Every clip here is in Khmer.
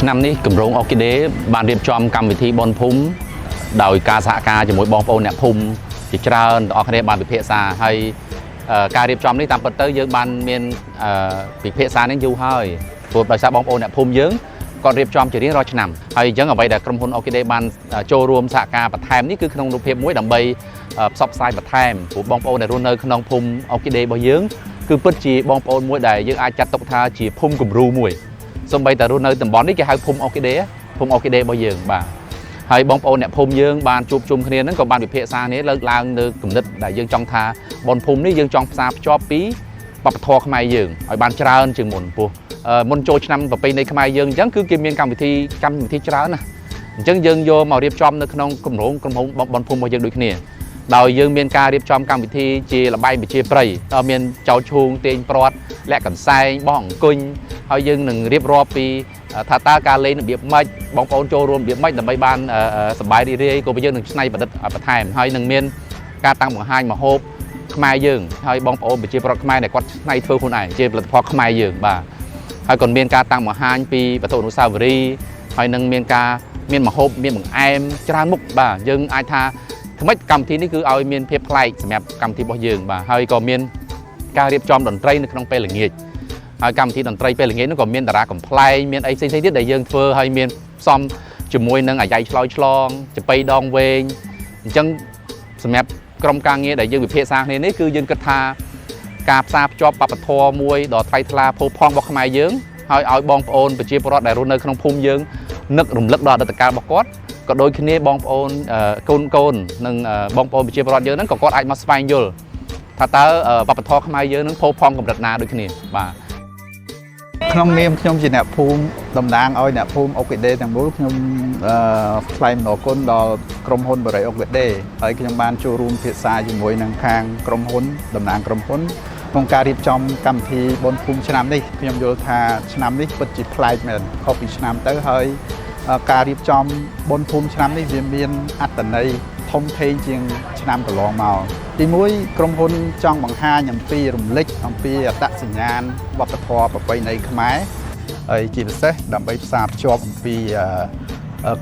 ឆ្នាំនេះគម្រោងអុកគីដេបានរៀបចំកម្មវិធីបុណ្យភូមិដោយការសហការជាមួយបងប្អូនអ្នកភូមិជាច្រើនទាំងអស់គ្នាបានពិភាក្សាហើយការរៀបចំនេះតាមពិតទៅយើងបានមានពិភាក្សានេះយូរហើយព្រោះដោយសារបងប្អូនអ្នកភូមិយើងគាត់រៀបចំជារៀងរាល់ឆ្នាំហើយអញ្ចឹងអ្វីដែលក្រុមហ៊ុនអុកគីដេបានចូលរួមសហការបន្ថែមនេះគឺក្នុងរូបភាពមួយដើម្បីផ្សព្វផ្សាយបន្ថែមព្រោះបងប្អូនដែលរស់នៅក្នុងភូមិអុកគីដេរបស់យើងគឺពិតជាបងប្អូនមួយដែលយើងអាចចាត់ទុកថាជាភូមិគំរូមួយសូម្បីតែរស់នៅតំបន់នេះគេហៅភូមិអុកគីដេរបស់យើងបាទហើយបងប្អូនអ្នកភូមិយើងបានជួបជុំគ្នាហ្នឹងក៏បានពិភាក្សាគ្នាលើកឡើងនៅគំនិតដែលយើងចង់ថាបុណ្យភូមិនេះយើងចង់ផ្សារភ្ជាប់ពីវប្បធម៌ខ្មែរយើងឲ្យបានច្រើនជាងមុនព្រោះមុនចូលឆ្នាំប្រពៃណីខ្មែរយើងអញ្ចឹងគឺគេមានកម្មវិធីច្រើនណាស់អញ្ចឹងយើងយកមករៀបចំនៅក្នុងគម្រោងក្រុមហ៊ុនបុណ្យភូមិរបស់យើងដូចគ្នាដោយយើងមានការរៀបចំកម្មវិធីជាល្បែងប្រជាប្រិយដែលមានចោលឈូងទាញព្រាត់លាក់កន្សែងបោះអង្គុញហើយយើងនឹងរៀបរាប់ពីថាតើការលេងរបៀបម៉េចបងប្អូនចូលរួមរបៀបម៉េចដើម្បីបានសប្បាយរីករាយក៏យើងនឹងច្នៃប្រឌិតបន្ថែមហើយនឹងមានការតាំងបង្ហាញម្ហូបខ្មែរយើងហើយបងប្អូនប្រជាប្រដ្ឋខ្មែរដែលគាត់ច្នៃធ្វើខ្លួនឯងជាផលិតផលខ្មែរយើងបាទហើយcònមានការតាំងបង្ហាញពីវត្ថុអនុស្សាវរីយ៍ហើយនឹងមានម្ហូបមានបង្អែមច្រើនមុខបាទយើងអាចថាថ្មិចកម្មវិធីនេះគឺឲ្យមានភាពប្លែកសម្រាប់កម្មវិធីរបស់យើងបាទហើយក៏មានការរៀបចំតន្ត្រីនៅក្នុងពេលល្ងាចហើយកម្មវិធីតន្ត្រីពេលល្ងាចនោះក៏មានតារាកំប្លែងមានអីផ្សេងៗទៀតដែលយើងធ្វើហើយមានផ្សំជាមួយនឹងអាយ៉ៃឆ្លោយឆ្លងចំបៃដងវែងអញ្ចឹងសម្រាប់ក្រុមការងារដែលយើងវិភាគសាគ្នានេះគឺយើងគិតថាការផ្សារភ្ជាប់វប្បធម៌មួយដ៏ថ្លៃថ្លាផូរផង់របស់ខ្មែរយើងហើយឲ្យបងប្អូនប្រជាពលរដ្ឋដែលរស់នៅក្នុងភូមិយើងនឹករំលឹកដល់អតីតកាលរបស់គាត់ក៏ដូចគ្នាបងប្អូនកូននិងបងប្អូនប្រជាពលរដ្ឋយើងហ្នឹងក៏គាត់អាចមកស្វែងយល់ថាតើវប្បធម៌ខ្មែរយើងហ្នឹងផូរផង់កម្រិតណាដូចគ្នាបាទក្នុងនាមខ្ញុំជាអ្នកភូមិតំណាងឲ្យអ្នកភូមិអុកគីដេទាំងមូលខ្ញុំថ្លែងអំណរគុណដល់ក្រុមហ៊ុនបរិយាអុកគីដេហើយខ្ញុំបានចូលរួមពិភាក្សាជាមួយនឹងខាងក្រុមហ៊ុនតំណាងក្រុមហ៊ុនក្នុងការរៀបចំកម្មវិធីបុណ្យភូមិឆ្នាំនេះខ្ញុំយល់ថាឆ្នាំនេះពិតជាប្លែកមែនខុសពីឆ្នាំទៅហើយការរៀបចំបុណ្យភូមិឆ្នាំនេះវាមានអត្ថន័យធំធេងជាងឆ្នាំកន្លងមកទីមួយក្រុមហ៊ុនចង់បង្ហាញអំពីរំលេចអំពីអត្តសញ្ញាណវប្បធម៌ប្រពៃណីខ្មែរហើយជាពិសេសដើម្បីផ្សារភ្ជាប់អំពី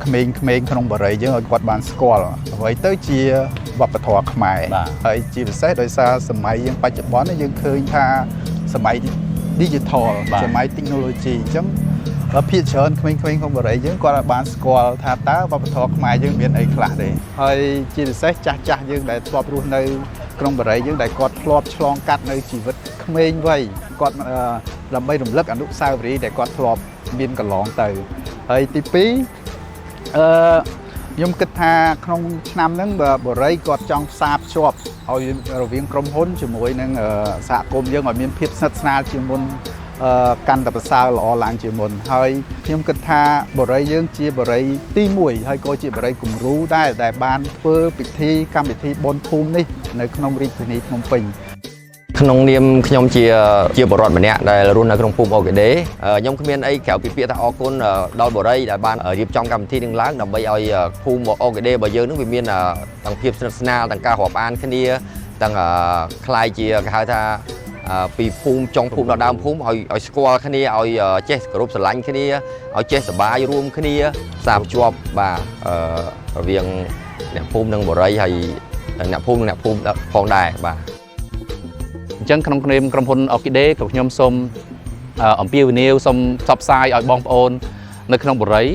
ក្មេងៗក្នុងបរិយាយើងឲ្យគាត់បានស្គាល់អ្វីទៅជាវប្បធម៌ខ្មែរហើយជាពិសេសដោយសារសម័យយើងបច្ចុប្បន្នយើងឃើញថាសម័យ digital សម័យ technology អញ្ចឹងភាគច្រើនក្មេងៗក្នុងបរិយាយើងគាត់បានស្គាល់ថាតើវប្បធម៌ខ្មែរយើងមានអីខ្លះទេហើយជាពិសេសចាស់យើងដែលធ្លាប់រស់នៅក្នុងបរិយាយើងដែលគាត់ធ្លាប់ឆ្លងកាត់នៅជីវិតក្មេងវ័យគាត់ដើម្បីរំលឹកអនុស្សាវរីយ៍ដែលគាត់ធ្លាប់មានកន្លងទៅហើយទី2ខ្ញុំគិតថាក្នុងឆ្នាំហ្នឹងបរិយាគាត់ចង់ផ្សារភ្ជាប់ឲ្យរវាងក្រុមហ៊ុនជាមួយនឹងសហគមន៍យើងឲ្យមានភាពស្និទ្ធស្នាលជាងមុនកាន់តែប្រសើរល្អឡើងជាមុនហើយខ្ញុំគិតថាបរិយាយើងជាបរិយាទី1ហើយក៏ជាបរិយាគំរូដែរដែលបានធ្វើពិធីកម្មវិធីបុណ្យភូមិនេះនៅក្នុងរាជធានីភ្នំពេញក្នុងនាមខ្ញុំជាបរិវត្តម្នាក់ដែលរស់នៅក្នុងភូមិអុកគីដេខ្ញុំគ្មានអីក្រៅពីពាក្យថាអរគុណដល់បរិយាដែលបានរៀបចំកម្មវិធីនឹងឡើងដើម្បីឲ្យភូមិអុកគីដេរបស់យើងនឹងវាមានទាំងភាពស្និទ្ធស្នាលទាំងការរាប់អានគ្នាទាំងคล้ายជាគេហៅថាពីភូមិចុងភូមិដល់ដើមភូមិឲ្យស្គាល់គ្នាឲ្យចេះគោរពស្រឡាញ់គ្នាឲ្យចេះសប្បាយរួមគ្នាផ្សារភ្ជាប់បាទរវាងអ្នកភូមិនិងបរិយាហើយអ្នកភូមិនិងអ្នកភូមិផងដែរបាទអញ្ចឹងក្នុងនាមក្រុមហ៊ុនអុកគីដេក៏ខ្ញុំសូមអំពាវនាវសូមផ្សព្វផ្សាយឲ្យបងប្អូននៅក្នុងបរិយា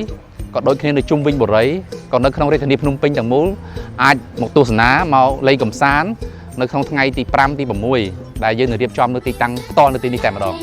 ក៏ដូចគ្នានៅជុំវិញបរិយាក៏នៅក្នុងរាជធានីភ្នំពេញទាំងមូលអាចមកទស្សនាមកលេងកម្សាន្តនៅក្នុងថ្ងៃទី5ទី6ដែលយើងនឹងរៀបចំនៅទីតាំងផ្ទាល់នៅទីនេះតែម្ដង